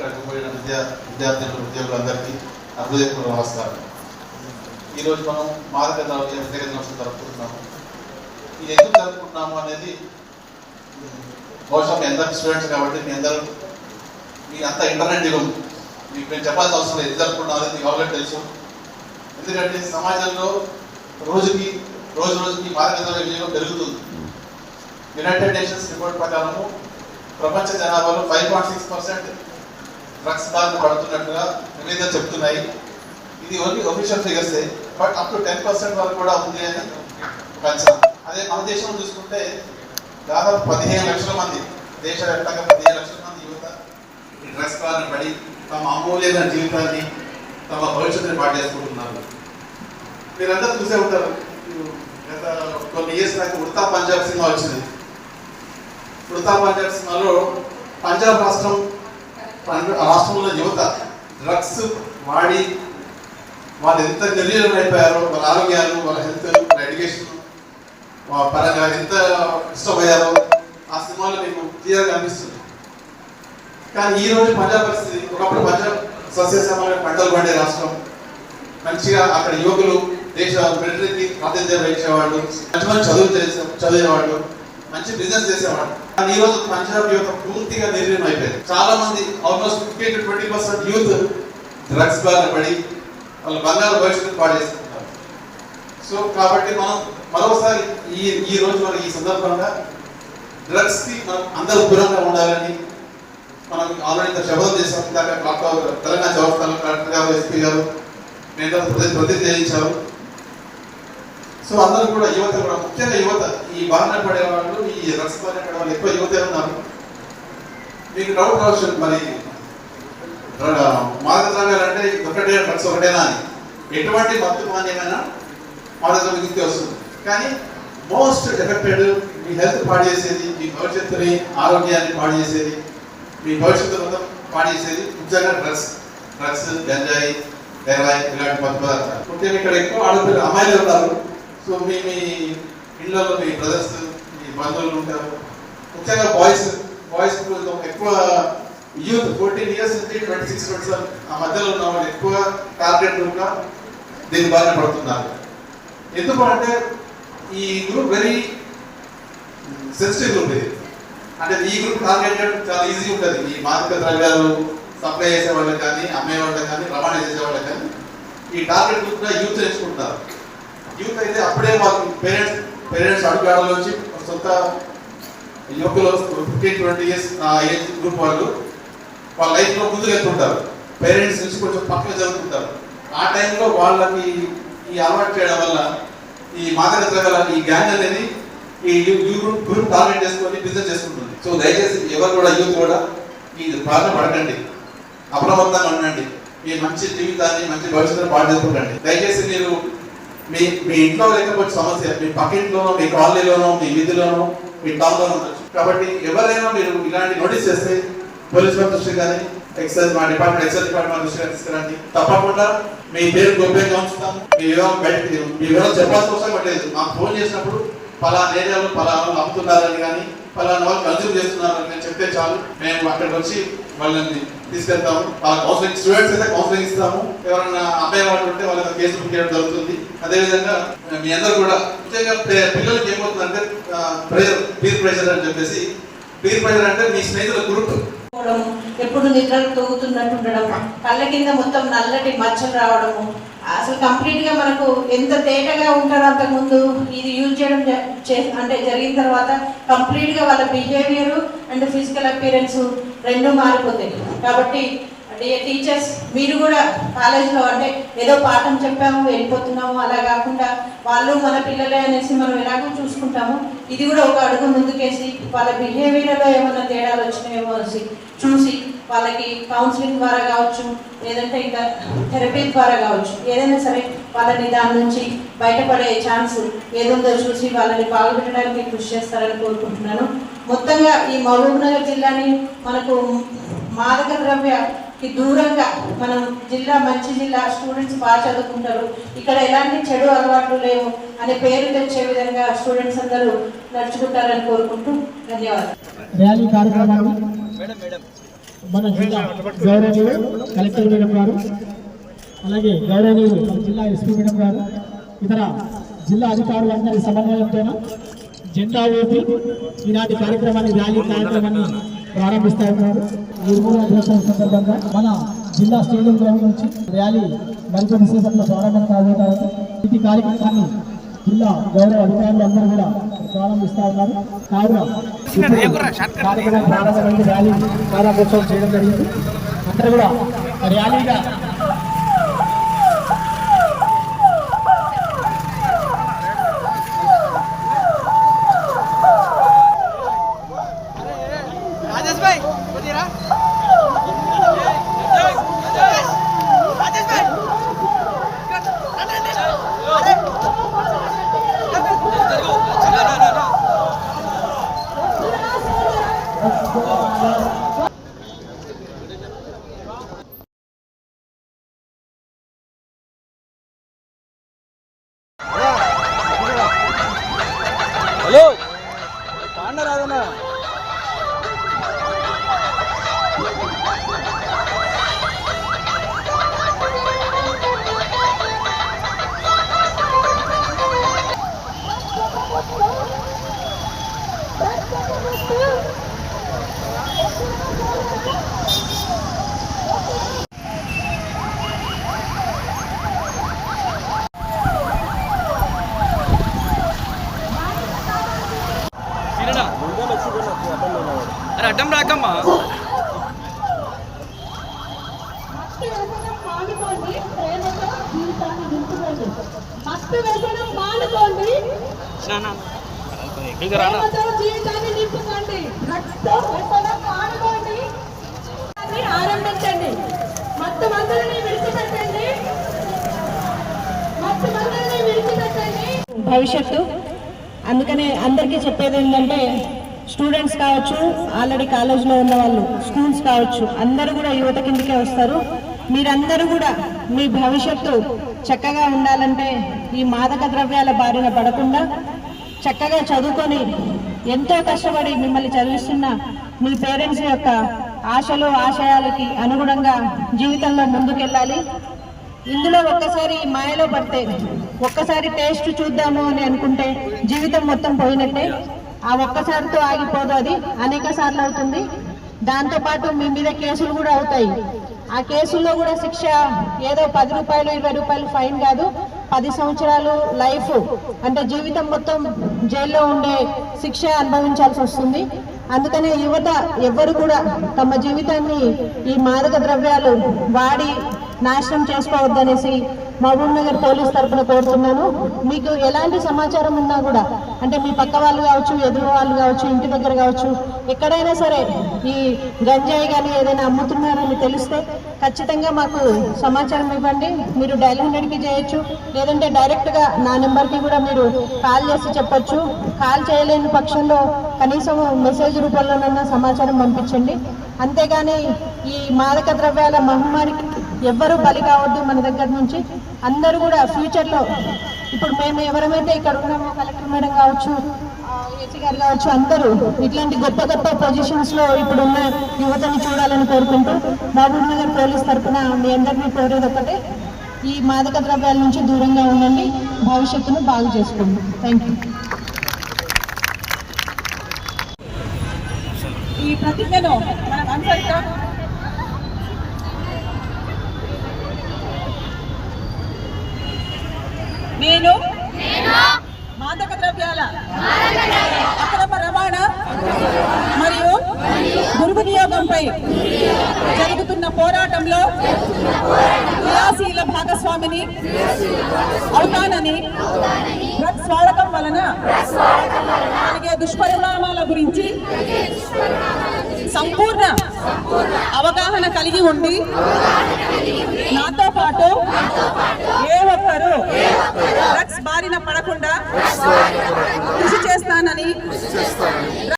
ఇక్కడికి పోయిన విద్యార్థులు ఉద్యోగులందరికీ హృదయపూర్వక నమస్కారం. ఈరోజు మనం మాదక ద్రవ్య వ్యతిరేక దినోత్సవం జరుపుకుంటున్నాము. ఇది ఎందుకు జరుపుకుంటున్నాము అనేది బహుశా మీ అందరికి స్టూడెంట్స్ కాబట్టి మీ అంతా ఇంటర్నెట్ యుగం, మీకు నేను చెప్పాల్సిన అవసరం లేదు. ఎందుకు జరుపుకుంటున్నాం అనేది మీకు ఆల్రెడీ తెలుసు. ఎందుకంటే సమాజంలో రోజుకి మాదక ద్రవ్య వినియోగం పెరుగుతుంది. యునైటెడ్ నేషన్స్ రిపోర్ట్ ప్రకారము ప్రపంచ జనాభాలో 5.6% డ్రగ్స్ బారిన పడుతున్నట్టుగా నివేదికలు చెప్తున్నాయి. ఇది ఓన్లీ ఒఫీషియల్ ఫిగర్సే, బట్ అప్ టు 10% వరకు కూడా ఉంది అని ఒక అంచనా. అదే మన దేశంలో చూసుకుంటే దాదాపు 15 లక్షల మంది, దేశవ్యాప్తంగా 15 లక్షల మంది యువత ఈ డ్రగ్స్ బారిన పడి తమ అమూల్యమైన జీవితాన్ని, తమ భవిష్యత్తుని పాటు చేసుకుంటున్నారు. మీరందరూ చూసే ఉంటారు, గత కొన్ని ఇయర్స్ నాకు ఉడతా పంజాబ్ సినిమా వచ్చింది. ఉడతా పంజాబ్ సినిమాలో పంజాబ్ రాష్ట్రంలో యువత డ్రగ్స్ వాడి వాళ్ళు ఎంత నిర్వీర్యం అయిపోయారో, వాళ్ళ ఆరోగ్యాలు, వాళ్ళ హెల్త్, వాళ్ళ ఎడ్యుకేషన్ పరంగా ఎంత ఇష్టమయ్యారో ఆ సినిమాలో మీకు క్లియర్గా అనిపిస్తుంది. కానీ ఈ రోజు పంజాబ్ పరిస్థితి, ఒకప్పుడు పంజాబ్ సస్యశ్యామల పంటలు పండే రాష్ట్రం, మంచిగా అక్కడ యువకులు దేశ మిలిటరీకి ప్రాతినిధ్యం వహించేవాళ్ళు, మంచి చదివేవాళ్ళు, మంచి బిజినెస్ చేసేవాడు. కానీ ఈ రోజు పంజాబ్ యువత పూర్తిగా నిర్వీర్యం అయిపోయింది. చాలా మంది ఆల్మోస్ట్ 15 to 20% యూత్ డ్రగ్స్ బారిన పడి వాళ్ళ బంగారు భవిష్యత్తు పాడు చేసుకుంటారు. సో కాబట్టి మనం మరోసారి ఈ రోజు మనం ఈ సందర్భంగా డ్రగ్స్ కి మనం అందరూ దూరంగా ఉండాలని మనం ఆల్రెడీ శపథం చేసాం. తెలంగాణ వ్యవస్థలో కలెక్టర్ గారు, ఎస్పీ గారు మేము ప్రతినిధించారు. సో అందరూ కూడా యువత కూడా, ముఖ్యంగా యువత, ఈ బారిన పడేవాళ్ళు, ఈ డ్రగ్స్ బారిన పడే వాళ్ళు ఎక్కువ యువతే ఉన్నారు. మీకు డౌట్ రావచ్చు, మరి మాదక ద్రవ్యాలు అంటే ఒకటే డ్రగ్స్ ఒకటేనా అని. ఎటువంటి మత్తు పానీయమైనా మాదక ద్రవ్యం వస్తుంది. కానీ మోస్ట్ ఎఫెక్టెడ్, మీ హెల్త్ పాడు చేసేది, మీ భవిష్యత్తుని, ఆరోగ్యాన్ని పాడు చేసేది, మీ భవిష్యత్తు మొత్తం పాడు చేసేది ముఖ్యంగా డ్రగ్స్, గంజాయి, హెరాయిన్, ఇలాంటి మత్తు పదార్థాలు. ముఖ్యంగా ఇక్కడ ఎక్కువ ఆడపిల్ల అమ్మాయిలు ఉన్నారు. సో మీ ఇళ్ళలో మీ బ్రదర్స్, మీ బంధువులు ఉంటారు. ముఖ్యంగా బాయ్స్ ఎక్కువ యూత్ 14 years నుంచి 26-27 ఆ మధ్యలో ఉన్న వాళ్ళు ఎక్కువ టార్గెట్ గ్రూప్గా దీని బారిన పడుతున్నారు. ఎందుకు అంటే ఈ గ్రూప్ వెరీ సెన్సిటివ్ గ్రూప్. ఇది అంటే ఈ గ్రూప్ టార్గెట్ చాలా ఈజీ ఉంటుంది. ఈ మాదక ద్రవ్యాలు సప్లై చేసే వాళ్ళకి కానీ, అమ్మే వాళ్ళకి కానీ, రవాణా చేసే వాళ్ళకి కానీ ఈ టార్గెట్ గ్రూప్గా యూత్ ఎంచుకుంటున్నారు. యూత్ అయితే అప్పుడే మాకు పేరెంట్స్ అడుగులో వచ్చి సొంత యువకులు 15-20 years ఏజ్ గ్రూప్ వాళ్ళు వాళ్ళ లైఫ్లో ముందుకు వెళ్తుంటారు. పేరెంట్స్ నుంచి కొంచెం పక్కన జరుగుతుంటారు. ఆ టైంలో వాళ్ళకి ఈ అలవాటు చేయడం వల్ల ఈ మాదక ద్రవ్యాల ఈ గ్యాంగ్ అనేది ఈ గ్రూప్ టార్గెట్ చేసుకొని బిజినెస్ చేసుకుంటుంది. సో దయచేసి ఎవరు కూడా యూత్ కూడా ఈ బాధ పడకండి, అప్రమత్తంగా ఉండండి. మీ మంచి జీవితాన్ని, మంచి భవిష్యత్తును పాటు చేసుకోకండి. దయచేసి మీరు మీ ఇంట్లో లేకపోతే సమస్య మీ పక్కింట్లోనో, మీ కాలనీలోనో, మీ వీధిలోనో, మీ టౌన్లోనో ఉండొచ్చు. కాబట్టి ఎవరైనా మీరు ఇలాంటి నోటీస్ చేస్తే పోలీస్ వారి దృష్టి కానీ, ఎక్సైజ్ డిపార్ట్మెంట్ దృష్టిగా తీసుకురండి. తప్పకుండా మీ పేరు గోప్యంగా ఉంచుతాము. మీ వివరాలు చెప్పాల్సిన అవసరం పట్టలేదు. మాకు ఫోన్ చేసినప్పుడు పలానా ఏరియాలో పలానా అమ్ముతున్నారని కానీ, పలానా వాళ్ళు కన్జ్యూమ్ చేస్తున్నారని నేను చెప్తే చాలు, మేము అక్కడికి వచ్చి వాళ్ళని తీసుకెళ్తాము. వాళ్ళ కౌన్సిలింగ్, స్టూడెంట్స్ అయితే కౌన్సిలింగ్ ఇస్తాము. ఎవరైనా అమ్మాయి వాళ్ళు ఉంటే వాళ్ళ కేసు బుక్ చేయడం జరుగుతుంది. అదేవిధంగా మీ అందరూ కూడా ముఖ్యంగా పిల్లలకి ఏమవుతుందంటే పీర్ ప్రెషర్ అని చెప్పేసి, పీర్ ప్రెషర్ అంటే మీ స్నేహితుల గ్రూప్ ఎప్పుడు నిద్రలు తొగుతున్నట్టు ఉండడం, కళ్ళ కింద మొత్తం నల్లటి మచ్చలు రావడము, అసలు కంప్లీట్ గా మనకు ఎంత తేటగా ఉంటారో అంతకుముందు ఇది యూజ్ చేయడం అంటే జరిగిన తర్వాత కంప్లీట్ గా వాళ్ళ బిహేవియర్ అండ్ ఫిజికల్ అపియరెన్స్ రెండు మారిపోతాయి. కాబట్టి టీచర్స్ మీరు కూడా కాలేజ్లో అంటే ఏదో పాఠం చెప్పాము వెళ్ళిపోతున్నాము అలా కాకుండా వాళ్ళు మన పిల్లలే అనేసి మనం ఎలాగో చూసుకుంటాము, ఇది కూడా ఒక అడుగు ముందుకేసి వాళ్ళ బిహేవియర్లో ఏమైనా తేడాలు వచ్చినాయేమో చూసి వాళ్ళకి కౌన్సిలింగ్ ద్వారా కావచ్చు, లేదంటే ఇంకా థెరపీ ద్వారా కావచ్చు, ఏదైనా సరే వాళ్ళని దాని నుంచి బయటపడే ఛాన్స్ ఏదుందో చూసి వాళ్ళని బాగుపెట్టడానికి కృషి చేస్తారని కోరుకుంటున్నాను. మొత్తంగా ఈ మహబూబ్నగర్ జిల్లాని మనకు మాదక ద్రవ్యకి దూరంగా మనం జిల్లా మంచి జిల్లా, స్టూడెంట్స్ బాగా చదువుకుంటారు, ఇక్కడ ఎలాంటి చెడు అలవాట్లు లేవు అనే పేరు తెచ్చే విధంగా స్టూడెంట్స్ అందరూ నడుచుకుంటారని కోరుకుంటూ ధన్యవాదాలు. మన జిల్లా గౌరవనీయులు కలెక్టర్ మేడం గారు, అలాగే గౌరవనీయులు మన జిల్లా ఎస్పీ మేడం గారు, ఇతర జిల్లా అధికారులందరి సమన్వయంతో జెండా ఊపి ఈనాటి కార్యక్రమాన్ని, ర్యాలీ కార్యక్రమాన్ని ప్రారంభిస్తా ఉన్నారు. నిర్మూలన దినోత్సవం సందర్భంగా మన జిల్లా స్టేడియం గ్రౌండ్ నుంచి ర్యాలీ మరికొన్ని సేపట్లో ప్రారంభం కాబోతారు. ఈ కార్యక్రమాన్ని జిల్లా గౌరవ అధికారులు అందరూ కూడా ప్రారంభిస్తా ఉన్నారు. కావున కార్యక్రమం ప్రారంభమైంది, ర్యాలీ ప్రారంభోత్సవం చేయడం జరిగింది. అందరూ కూడా ర్యాలీగా హలో పాండరాదనా అరే అడ్డం రాకమ్మా. మస్తు వ్యసనం మానుకోండి, జీవితాన్ని నింపుకోండి. డ్రగ్స్తో వ్యసనం మానుకోండి, ఆరంభించండి. మత్తు మందులని విడిచిపెట్టండి, మత్తు మందులని విడిచిపెట్టండి. భవిష్యత్తు. అందుకనే అందరికీ చెప్పేది ఏంటంటే, స్టూడెంట్స్ కావచ్చు, ఆల్రెడీ కాలేజ్లో ఉన్న వాళ్ళు, స్కూల్స్ కావచ్చు, అందరూ కూడా యువత కిందకే వస్తారు. మీరందరూ కూడా మీ భవిష్యత్తు చక్కగా ఉండాలంటే ఈ మాదక ద్రవ్యాల బారిన పడకుండా చక్కగా చదువుకొని ఎంతో కష్టపడి మిమ్మల్ని చదివిస్తున్న మీ పేరెంట్స్ యొక్క ఆశలు ఆశయాలకి అనుగుణంగా జీవితంలో ముందుకెళ్ళాలి. ఇందులో ఒక్కసారి మాయలో పడితే, ఒక్కసారి టేస్ట్ చూద్దాము అని అనుకుంటే జీవితం మొత్తం పోయినట్టే. ఆ ఒక్కసారితో ఆగిపోదు, అది అనేక సార్లు అవుతుంది. దాంతోపాటు మీ మీద కేసులు కూడా అవుతాయి. ఆ కేసుల్లో కూడా శిక్ష ఏదో 10 రూపాయలు 20 రూపాయలు ఫైన్ కాదు, 10 సంవత్సరాలు లైఫ్, అంటే జీవితం మొత్తం జైల్లో ఉండే శిక్ష అనుభవించాల్సి వస్తుంది. అందుకనే యువత ఎవ్వరు కూడా తమ జీవితాన్ని ఈ మాదక ద్రవ్యాలు వాడి నాశనం చేసుకోవద్దనేసి మహబూబ్ నగర్ పోలీస్ తరఫున కోరుతున్నాను. మీకు ఎలాంటి సమాచారం ఉన్నా కూడా, అంటే మీ పక్క వాళ్ళు కావచ్చు, ఎదురు వాళ్ళు కావచ్చు, ఇంటి దగ్గర కావచ్చు, ఎక్కడైనా సరే ఈ గంజాయి కానీ ఏదైనా అమ్ముతున్నారని తెలిస్తే ఖచ్చితంగా మాకు సమాచారం ఇవ్వండి. మీరు డయల్ 100కి చేయొచ్చు, లేదంటే డైరెక్ట్గా నా నెంబర్కి కూడా మీరు కాల్ చేసి చెప్పొచ్చు. కాల్ చేయలేని పక్షంలో కనీసం మెసేజ్ రూపంలోనన్నా సమాచారం పంపించండి. అంతేగాని ఈ మాదక ద్రవ్యాల మహమ్మారికి ఎవ్వరూ బలి కావద్దు. మన దగ్గర నుంచి అందరూ కూడా ఫ్యూచర్లో, ఇప్పుడు మేము ఎవరైతే ఇక్కడ ఉన్నామో, కలెక్టర్ మేడం కావచ్చు, ఏసీ గారు కావచ్చు, అందరూ ఇట్లాంటి గొప్ప గొప్ప పొజిషన్స్లో ఇప్పుడున్న యువతని చూడాలని కోరుకుంటూ మహబూబ్ నగర్ పోలీస్ తరఫున మీ అందరినీ కోరేది ఒకటే, ఈ మాదక ద్రవ్యాల నుంచి దూరంగా ఉండండి, భవిష్యత్తును బాగు చేసుకోండి. Thank you. ఈ ప్రతిజ్ఞను మనం అనుసరిద్దాం. నేను మాదక ద్రవ్యాల అక్రమ రవాణా మరియు దుర్వినియోగంపై జరుగుతున్న పోరాటంలో క్రియాశీల భాగస్వామిని అవుతానని, డ్రగ్స్ వాడకం వలన కలిగే దుష్పరిణామాల గురించి సంపూర్ణ అవగాహన కలిగి ఉండి నాతో పాటు ఏ ఒక్కరూ డ్రగ్స్ బారిన పడకుండా కృషి చేస్తానని